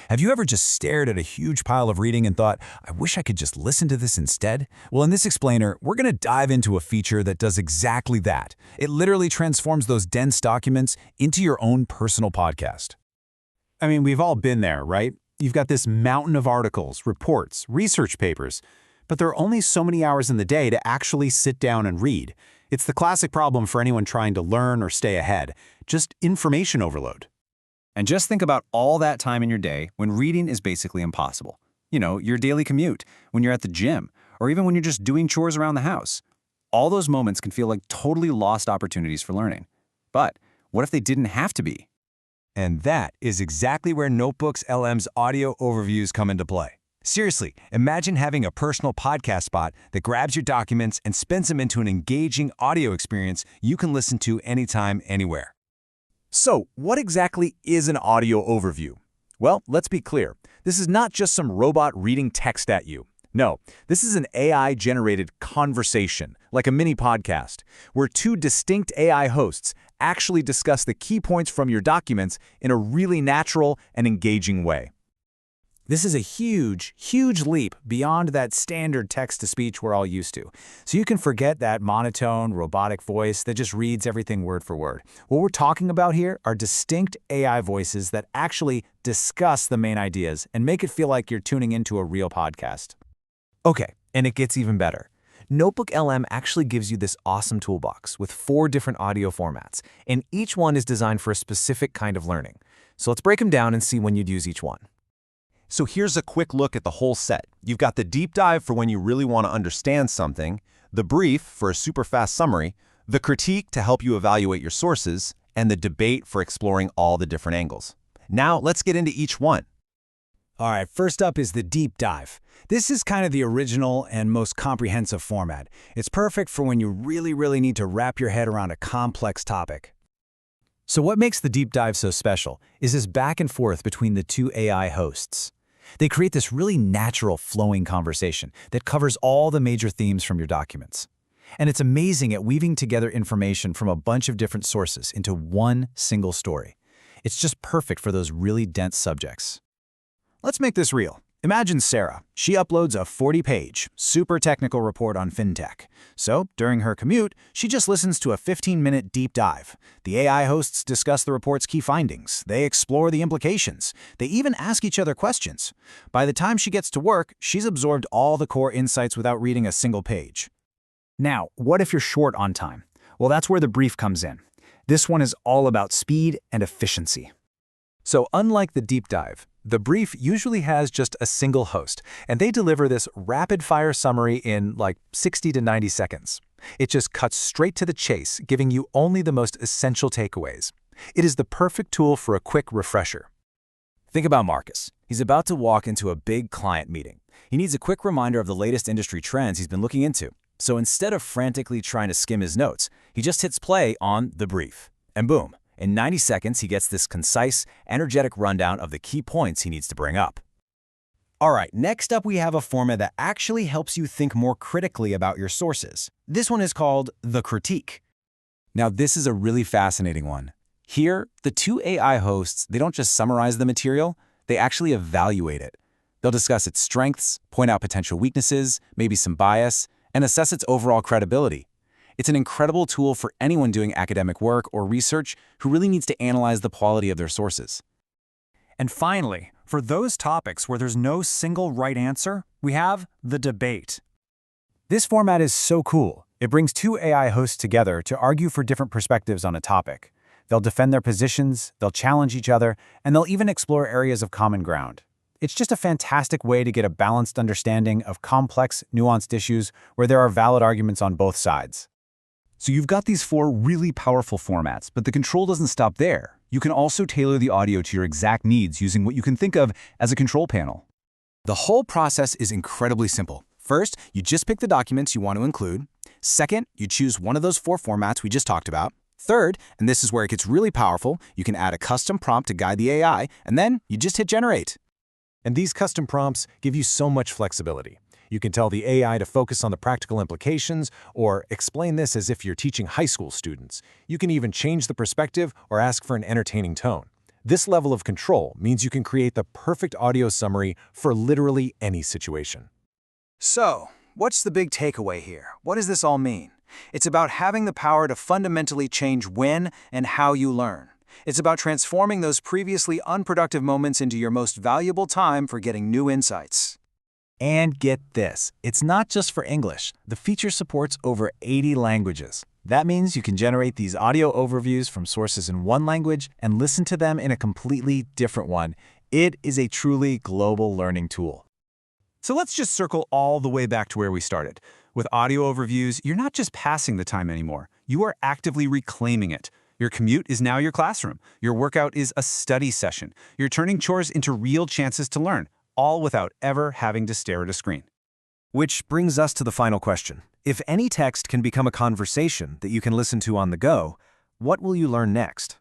Have you ever just stared at a huge pile of reading and thought, I wish I could just listen to this instead? Well, in this explainer, we're going to dive into a feature that does exactly that. It literally transforms those dense documents into your own personal podcast. I mean, we've all been there, right? You've got this mountain of articles, reports, research papers, but there are only so many hours in the day to actually sit down and read. It's the classic problem for anyone trying to learn or stay ahead, just information overload. And just think about all that time in your day when reading is basically impossible. You know, your daily commute, when you're at the gym, or even when you're just doing chores around the house. All those moments can feel like totally lost opportunities for learning. But what if they didn't have to be? And that is exactly where Notebooks LM's audio overviews come into play. Seriously, imagine having a personal podcast spot that grabs your documents and spins them into an engaging audio experience you can listen to anytime, anywhere. So, what exactly is an audio overview? Well, let's be clear. This is not just some robot reading text at you. No, this is an AI-generated conversation, like a mini podcast, where two distinct AI hosts actually discuss the key points from your documents in a really natural and engaging way. This is a huge, huge leap beyond that standard text-to-speech we're all used to. So you can forget that monotone, robotic voice that just reads everything word for word. What we're talking about here are distinct AI voices that actually discuss the main ideas and make it feel like you're tuning into a real podcast. Okay, and it gets even better. Notebook LM actually gives you this awesome toolbox with 4 different audio formats, and each one is designed for a specific kind of learning. So let's break them down and see when you'd use each one. So here's a quick look at the whole set. You've got the deep dive for when you really want to understand something, the brief for a super fast summary, the critique to help you evaluate your sources, and the debate for exploring all the different angles. Now let's get into each one. All right, first up is the deep dive. This is kind of the original and most comprehensive format. It's perfect for when you really need to wrap your head around a complex topic. So what makes the deep dive so special is this back and forth between the two AI hosts. They create this really natural, flowing conversation that covers all the major themes from your documents. And it's amazing at weaving together information from a bunch of different sources into one single story. It's just perfect for those really dense subjects. Let's make this real. Imagine Sarah. She uploads a 40-page, super technical report on fintech. So, during her commute, she just listens to a 15-minute deep dive. The AI hosts discuss the report's key findings. They explore the implications. They even ask each other questions. By the time she gets to work, she's absorbed all the core insights without reading a single page. Now, what if you're short on time? Well, that's where the brief comes in. This one is all about speed and efficiency. So unlike the deep dive, the brief usually has just a single host, and they deliver this rapid-fire summary in like 60 to 90 seconds. It just cuts straight to the chase, giving you only the most essential takeaways. It is the perfect tool for a quick refresher. Think about Marcus. He's about to walk into a big client meeting. He needs a quick reminder of the latest industry trends he's been looking into. So instead of frantically trying to skim his notes, he just hits play on the brief. And boom. In 90 seconds, he gets this concise, energetic rundown of the key points he needs to bring up. All right, next up we have a format that actually helps you think more critically about your sources. This one is called the critique. Now, this is a really fascinating one. Here, the two AI hosts, they don't just summarize the material, they actually evaluate it. They'll discuss its strengths, point out potential weaknesses, maybe some bias, and assess its overall credibility. It's an incredible tool for anyone doing academic work or research who really needs to analyze the quality of their sources. And finally, for those topics where there's no single right answer, we have the debate. This format is so cool. It brings two AI hosts together to argue for different perspectives on a topic. They'll defend their positions, they'll challenge each other, and they'll even explore areas of common ground. It's just a fantastic way to get a balanced understanding of complex, nuanced issues where there are valid arguments on both sides. So you've got these 4 really powerful formats, but the control doesn't stop there. You can also tailor the audio to your exact needs using what you can think of as a control panel. The whole process is incredibly simple. First, you just pick the documents you want to include. Second, you choose one of those 4 formats we just talked about. Third, and this is where it gets really powerful, you can add a custom prompt to guide the AI, and then you just hit generate. And these custom prompts give you so much flexibility. You can tell the AI to focus on the practical implications or explain this as if you're teaching high school students. You can even change the perspective or ask for an entertaining tone. This level of control means you can create the perfect audio summary for literally any situation. So, what's the big takeaway here? What does this all mean? It's about having the power to fundamentally change when and how you learn. It's about transforming those previously unproductive moments into your most valuable time for getting new insights. And get this, it's not just for English. The feature supports over 80 languages. That means you can generate these audio overviews from sources in one language and listen to them in a completely different one. It is a truly global learning tool. So let's just circle all the way back to where we started. With audio overviews, you're not just passing the time anymore. You are actively reclaiming it. Your commute is now your classroom. Your workout is a study session. You're turning chores into real chances to learn, all without ever having to stare at a screen. Which brings us to the final question. If any text can become a conversation that you can listen to on the go, what will you learn next?